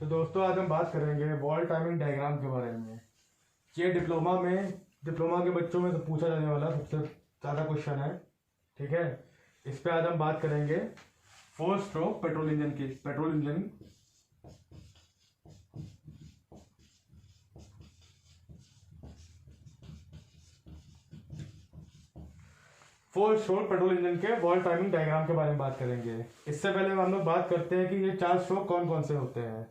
तो दोस्तों आज हम बात करेंगे वॉल टाइमिंग डायग्राम के बारे में। ये डिप्लोमा के बच्चों में से पूछा जाने वाला सबसे ज़्यादा क्वेश्चन है। ठीक है, इस पे आज हम बात करेंगे 4 स्ट्रोक पेट्रोल इंजन की। Petrol engine 4 stroke petrol engine के वॉल टाइमिंग डायग्राम के बारे में बात करेंगे। इससे पहले हम लोग बात करते हैं कि ये 4 स्ट्रोक कौन कौन से होते हैं।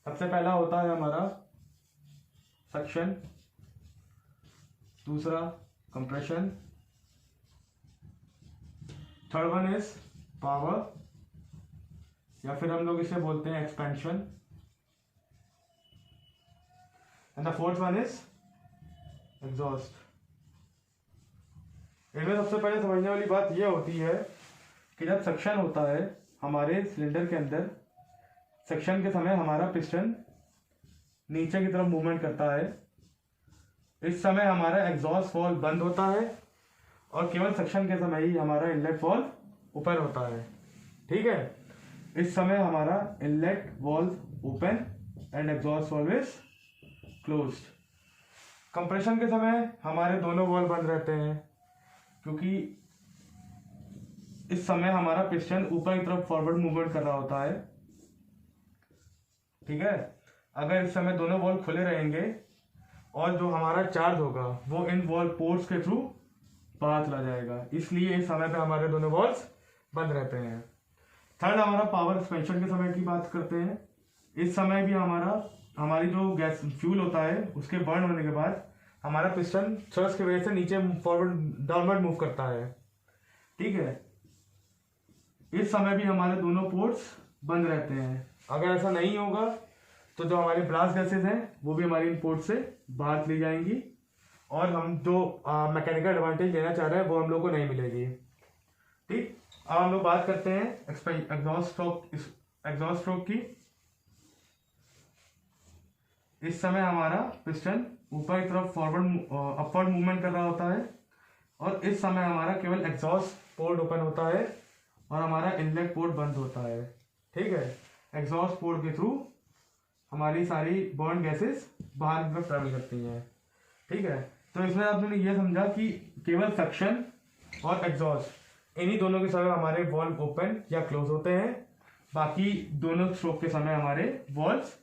सबसे पहला होता है हमारा सक्शन, दूसरा compression, third one is power या फिर हम लोग इसे बोलते हैं expansion, and the fourth one is exhaust. इनमें सबसे पहले समझने वाली बात यह होती है कि जब सक्शन होता है हमारे सिलेंडर के अंदर, सक्शन के समय हमारा पिस्टन नीचे की तरफ मूवमेंट करता है। इस समय हमारा एग्जॉस्ट वाल्व बंद होता है और केवल सक्शन के समय ही हमारा इनलेट वाल्व ओपन होता है। ठीक है, इस समय हमारा inlet valve open and exhaust valve is closed. Compression के समय हमारे दोनों वाल्व बंद रहते हैं क्योंकि इस समय हमारा पिस्टन ऊपर की तरफ फॉरवर्ड मूवमेंट कर रहा होता है। ठीक है, अगर इस समय दोनों वाल्व खुले रहेंगे और जो हमारा चार्ज होगा वो इन वाल्व पोर्ट्स के थ्रू बाहर चला जाएगा, इसलिए इस समय पे हमारे दोनों वाल्व्स बंद रहते हैं। थर्ड हमारा पावर एक्सपेंशन के समय की बात करते हैं। इस समय भी हमारी जो गैस फ्यूल होता है उसके बर्न होने के बाद हमारा पिस्टन थ्रस्ट की वजह से नीचे फॉरवर्ड डाउनवर्ड मूव करता है। ठीक है, इस समय भी हमारे दोनों पोर्ट्स बंद रहते हैं। अगर ऐसा नहीं होगा तो जो हमारी ब्लास्ट गैसेज हैं वो भी हमारी इन पोर्ट से बाहर चली जाएंगी और हम जो मैकेनिकल एडवांटेज लेना चाह रहे हैं वो हम लोग को नहीं मिलेगी। ठीक, अब हम लोग बात करते हैं एग्जॉस्ट स्ट्रोक की। इस समय हमारा पिस्टन ऊपर की तरफ अपवर्ड मूवमेंट कर रहा होता है और इस समय हमारा केवल एग्जॉस्ट पोर्ट ओपन होता है और हमारा इनलेट पोर्ट बंद होता है। ठीक है, एग्जॉस्ट पोर्ट के थ्रू हमारी सारी बर्न गैसेस बाहर की तरफ ट्रैवल करती हैं। ठीक है, तो इसमें आपने ये समझा कि केवल सक्शन और एग्जॉस्ट इन्हीं दोनों के समय हमारे वॉल्व ओपन या क्लोज होते हैं, बाकी दोनों स्ट्रोक के समय हमारे वॉल्व्स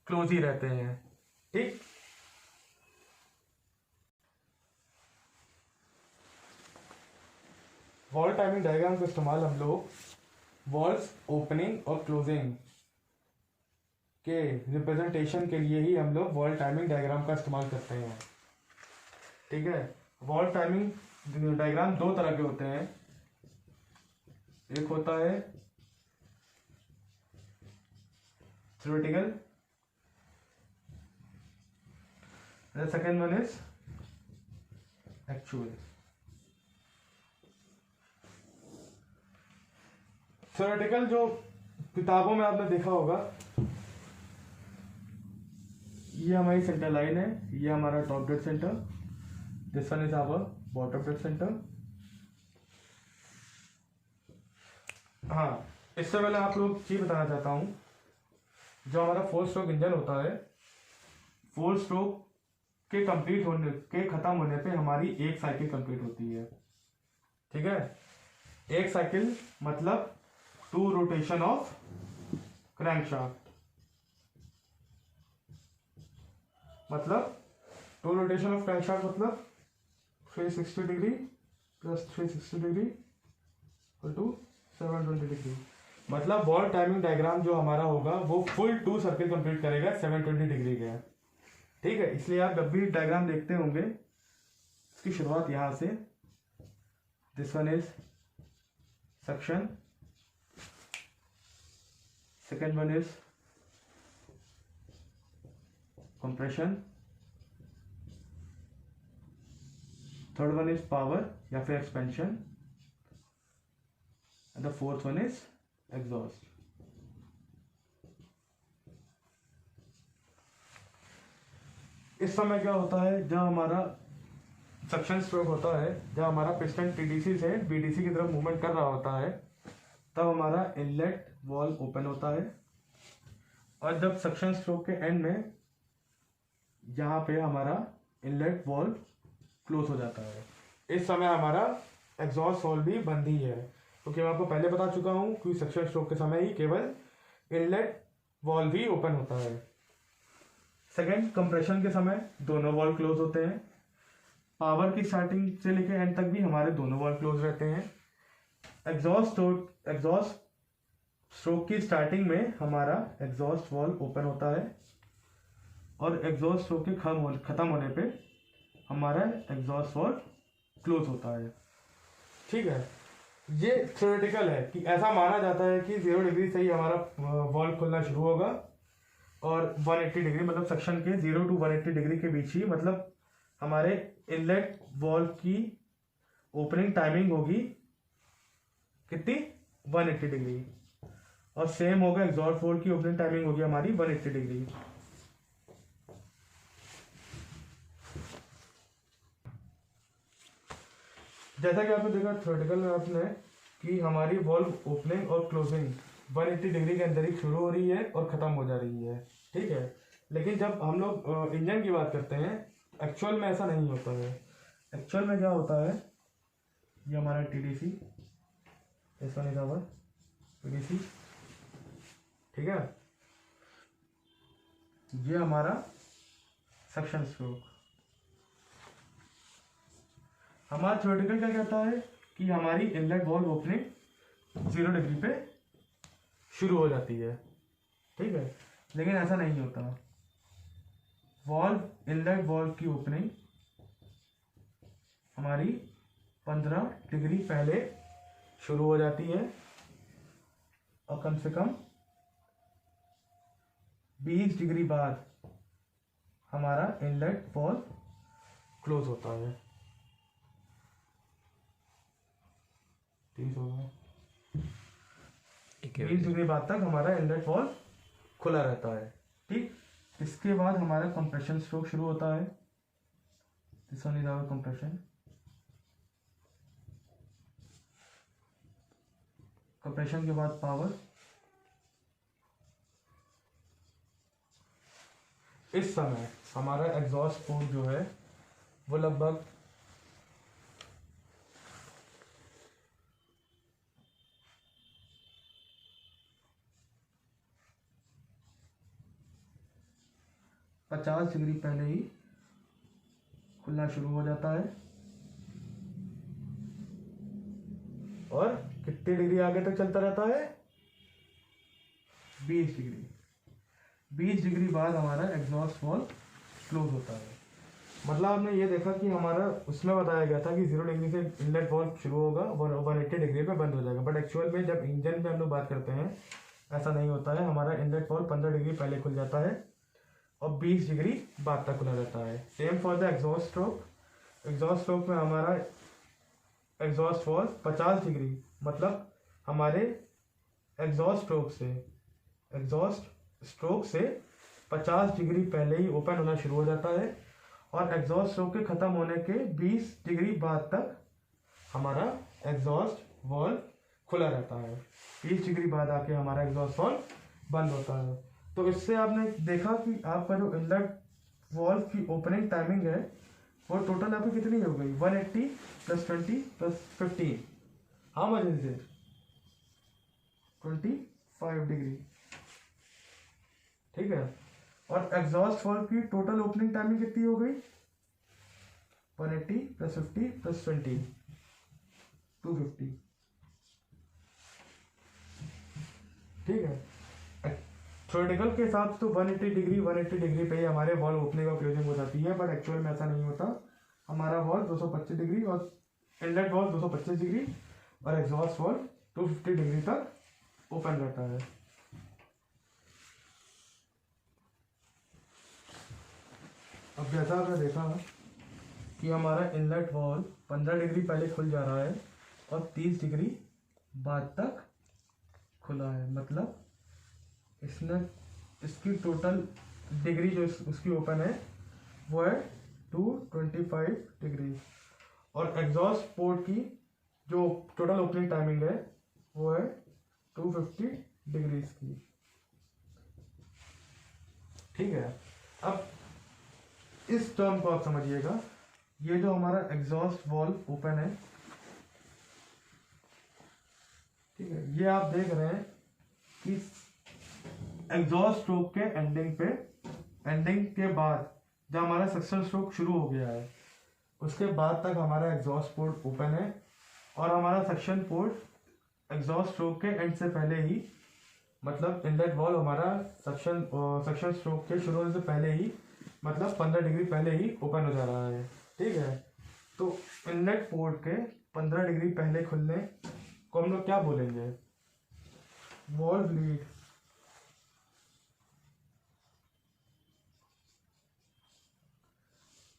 क्लोज ही रहते हैं। ठीक, वॉल्व टाइमिंग डायग्राम का इस्तेमाल हम लोग वॉल्व्स ओपनिंग और क्लोजिंग के रिप्रेजेंटेशन के लिए ही हम लोग वॉल्व टाइमिंग डायग्राम का इस्तेमाल करते हैं। ठीक है, वॉल्व टाइमिंग डायग्राम दो तरह के होते हैं। एक होता है theoretical, second one is actual. Theoretical जो किताबों में आपने देखा होगा, ये हमारी सेंटर लाइन है, ये हमारा top dead centre, this one is our bottom dead centre. हाँ, इससे पहले आप लोग चीज बताना चाहता हूं, जो हमारा 4 स्ट्रोक इंजन होता है, 4 स्ट्रोक के खत्म होने पे हमारी एक साइकिल कंप्लीट होती है। ठीक है, एक साइकिल मतलब 2 रोटेशन ऑफ क्रैंकशाफ्ट, मतलब 2 रोटेशन ऑफ क्रैंकशाफ्ट मतलब 360 degree plus 360 degree equal to 720 degree. मतलब वॉल्व टाइमिंग डायग्राम जो हमारा होगा वो फुल 2 सर्किल कंप्लीट करेगा 720 डिग्री के। ठीक है, इसलिए आप जब भी डायग्राम देखते होंगे इसकी शुरुआत यहां से, this one is suction, second one is compression, third one is power या फिर expansion, and the fourth one is exhaust. इस समय क्या होता है, जब हमारा सक्शन स्ट्रोक होता है, जब हमारा पिस्टन टीडीसी से बीडीसी की तरफ मूवमेंट कर रहा होता है, तब हमारा इनलेट वाल्व ओपन होता है और जब सक्शन स्ट्रोक के एंड में यहाँ पे हमारा इनलेट वॉल्व क्लोज हो जाता है, इस समय हमारा एग्जॉस्ट वॉल्व भी बंद ही है, क्योंकि मैं आपको पहले बता चुका हूँ कि सक्शन स्ट्रोक के समय ही केवल इनलेट वॉल्व ही ओपन होता है। सेकेंड, कंप्रेशन के समय दोनों वॉल्व क्लोज होते हैं। पावर की स्टार्टिंग से लेकर एंड तक भी हमारे दोनों वॉल्व क्लोज रहते हैं। एग्जॉस्ट स्ट्रोक की स्टार्टिंग में हमारा एग्जॉस्ट वॉल्व ओपन होता है और एग्जॉस्ट स्ट्रोक के खत्म होने पे हमारा एग्जॉस्ट वॉल्व क्लोज होता है। ठीक है, ये थ्योरेटिकल है कि ऐसा माना जाता है कि 0 डिग्री से ही हमारा वॉल्व खुलना शुरू होगा और 180 डिग्री मतलब सेक्शन के 0 to 180 डिग्री के बीच ही मतलब हमारे इनलेट वॉल्व की ओपनिंग टाइमिंग होगी कितनी, 180 डिग्री, और सेम होगा एग्जॉस्ट वॉल्व की ओपनिंग टाइमिंग होगी हमारी 180 डिग्री। जैसा कि आपने देखा थ्योरेटिकल में आपने कि हमारी वॉल्व ओपनिंग और क्लोजिंग 180 डिग्री के अंदर ही शुरू हो रही है और ख़त्म हो जा रही है। ठीक है, लेकिन जब हम लोग इंजन की बात करते हैं, एक्चुअल में ऐसा नहीं होता है। एक्चुअल में क्या होता है, ये हमारा TDC, ऐसा नहीं था हुआ TDC, ठीक है, ये हमारा सक्शन स्ट्रोक। हमारा थ्योरेटिकल क्या कहता है कि हमारी इनलेट वॉल्व ओपनिंग 0 डिग्री पे शुरू हो जाती है। ठीक है, लेकिन ऐसा नहीं होता। वॉल्व इनलेट वॉल्व की ओपनिंग हमारी 15 डिग्री पहले शुरू हो जाती है और कम से कम 20 डिग्री बाद हमारा इनलेट वॉल्व क्लोज होता है। 20 डिग्री बाद तक हमारा इनलेट वॉल्व खुला रहता है। ठीक, इसके बाद हमारा कंप्रेशन स्ट्रोक शुरू होता है। This one is our compression. Compression के बाद पावर। इस समय हमारा एग्जॉस्ट पोर्ट जो है वो लगभग 50 डिग्री पहले ही खुलना शुरू हो जाता है और कितनी डिग्री आगे तक चलता रहता है, 20 डिग्री। 20 डिग्री बाद हमारा एग्जॉस्ट वॉल्व क्लोज होता है। मतलब आपने ये देखा कि हमारा उसमें बताया गया था कि 0 डिग्री से इनलेट वॉल्व शुरू होगा, 180 डिग्री पे बंद हो जाएगा, बट एक्चुअल में जब इंजन में हम लोग बात करते हैं ऐसा नहीं होता है। हमारा इनलेट वॉल्व 15 डिग्री पहले खुल जाता है और 20 डिग्री बाद तक खुला रहता है। Same for the exhaust stroke. Exhaust stroke में हमारा एग्जॉस्ट वॉल्व 50 डिग्री मतलब हमारे एग्जॉस्ट स्ट्रोक से 50 डिग्री पहले ही ओपन होना शुरू हो जाता है और एग्जॉस्ट स्ट्रोक के ख़त्म होने के 20 डिग्री बाद तक हमारा एग्जॉस्ट वॉल्व खुला रहता है। 20 डिग्री बाद आके हमारा एग्जॉस्ट वॉल्व बंद होता है। तो इससे आपने देखा कि आपका जो इनलेट वॉल्व की ओपनिंग टाइमिंग है वो टोटल आपकी कितनी हो गई, 180 + 20 + 15, how much is it, 25 degree. ठीक है, और एग्जॉस्ट वॉल्व की टोटल ओपनिंग टाइमिंग कितनी हो गई, 180 + 50 + 20, 250। ठीक है, थ्योरेटिकल के हिसाब से तो 180 डिग्री पे ही हमारे वॉल्व ओपनिंग और क्लोजिंग हो जाती है, बट एक्चुअल में ऐसा नहीं होता। हमारा वॉल्व 225 डिग्री और इनलेट वॉल्व 225 डिग्री और एग्जॉस्ट वॉल्व 250 डिग्री तक ओपन रहता है। अब जैसा आपने देखा कि हमारा इनलेट वॉल्व 15 डिग्री पहले खुल जा रहा है और 30 डिग्री बाद तक खुला है, मतलब इसने इसकी टोटल डिग्री जो उसकी ओपन है वो है 225 डिग्री और एग्जॉस्ट पोर्ट की जो टोटल ओपनिंग टाइमिंग है वो है 250 डिग्रीज की। ठीक है, अब इस टर्म को आप समझिएगा। ये जो हमारा एग्जॉस्ट वाल्व ओपन है, ठीक है, ये आप देख रहे हैं कि एग्जॉस्ट स्ट्रोक के एंडिंग के बाद जब हमारा सक्शन स्ट्रोक शुरू हो गया है, उसके बाद तक हमारा एग्जॉस्ट पोर्ट ओपन है और हमारा सक्शन पोर्ट एग्जॉस्ट स्ट्रोक के एंड से पहले ही, मतलब इनलेट वॉल्व हमारा सक्शन स्ट्रोक के शुरू होने से पहले ही, मतलब 15 डिग्री पहले ही ओपन हो जा रहा है। ठीक है, तो इनलेट पोर्ट के 15 डिग्री पहले खुलने को हम लोग क्या बोलेंगे? Valve lead.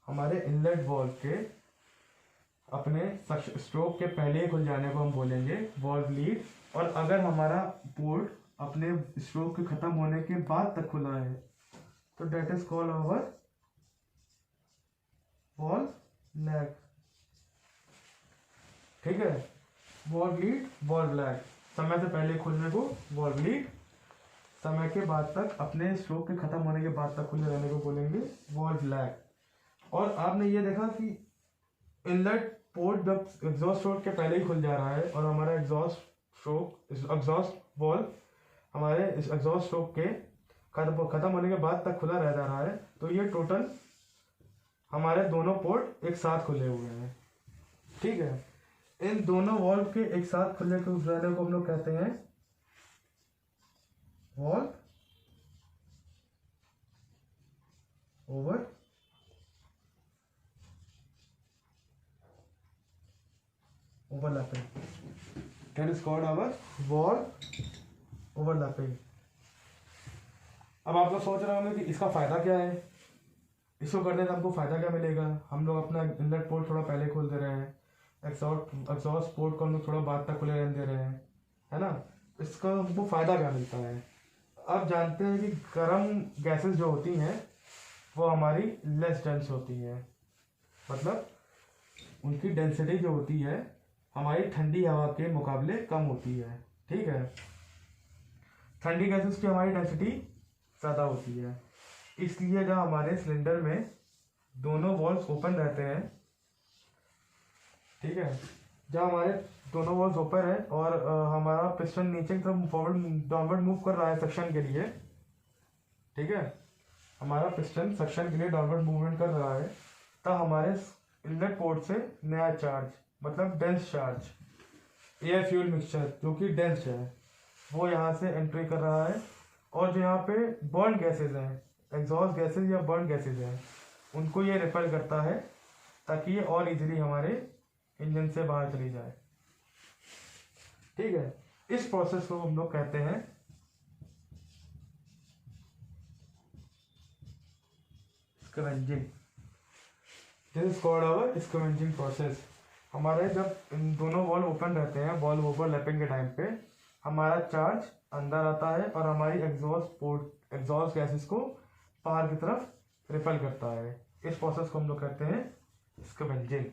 हमारे इनलेट वॉल्व के अपने स्ट्रोक के पहले ही खुल जाने को हम बोलेंगे वॉल्व लीड। और अगर हमारा पोर्ट अपने स्ट्रोक के खत्म होने के बाद तक खुला है तो that is called our valve lag. ठीक है, वॉल्व लीड, वॉल्व लैग। समय से पहले खुलने को वॉल्व लीड, समय के बाद तक, अपने स्ट्रोक के खत्म होने के बाद तक खुले रहने को बोलेंगे वॉल्व लैग। और आपने ये देखा कि इनलेट पोर्ट जब एग्जॉस्ट स्ट्रोक के पहले ही खुल जा रहा है और हमारा एग्जॉस्ट वॉल्व हमारे एग्जॉस्ट स्ट्रोक के खत्म होने के बाद तक खुला रह जा रहा है, तो ये टोटल हमारे दोनों पोर्ट एक साथ खुले हुए हैं। ठीक है, इन दोनों वॉल्व के एक साथ खुले रहने को हम लोग कहते हैं valve overlapping. That is called our valve overlapping. अब आप लोग सोच रहे होंगे कि इसका फायदा क्या है, इसको करने से हमको फायदा क्या मिलेगा? हम लोग अपना इनलेट पोर्ट थोड़ा पहले खोल दे रहे हैं, एग्जॉस्ट पोर्ट को हम लोग थोड़ा बाद तक खुले रहने दे रहे हैं, है ना? इसका हमको फायदा क्या मिलता है? आप जानते हैं कि गर्म गैसेस जो होती हैं वो हमारी लेस डेंस होती है, मतलब उनकी डेंसिटी जो होती है हमारी ठंडी हवा के मुकाबले कम होती है। ठीक है, ठंडी गैसेस की हमारी डेंसिटी ज़्यादा होती है, इसलिए जब हमारे सिलेंडर में दोनों वॉल्व्स ओपन रहते हैं, ठीक है, जब हमारे दोनों वॉल्व्स ओपन है और हमारा पिस्टन नीचे की तरफ डाउनवर्ड मूव कर रहा है सक्शन के लिए, ठीक है, हमारा पिस्टन सक्शन के लिए डाउनवर्ड मूवमेंट कर रहा है, तब हमारे इनलेट पोर्ट से नया चार्ज, मतलब dense charge, air fuel mixture जो कि डेंस है, वो यहाँ से एंट्री कर रहा है। और जो यहाँ पे बर्न गैसेज हैं, एग्जॉस्ट गैसेज या बर्न गैसेज हैं, उनको ये रिपेल करता है ताकि ये और इजीली हमारे इंजन से बाहर चली जाए। ठीक है, इस प्रोसेस को हम लोग कहते हैं scavenging. This is called our scavenging process. हमारे जब इन दोनों वॉल्व ओपन रहते हैं, वॉल्व ओवरलैपिंग के टाइम पे हमारा चार्ज अंदर आता है और हमारी एग्जॉस्ट गैसेस को बाहर की तरफ रिपेल करता है। इस प्रोसेस को हम लोग कहते हैं स्कवेंजिंग।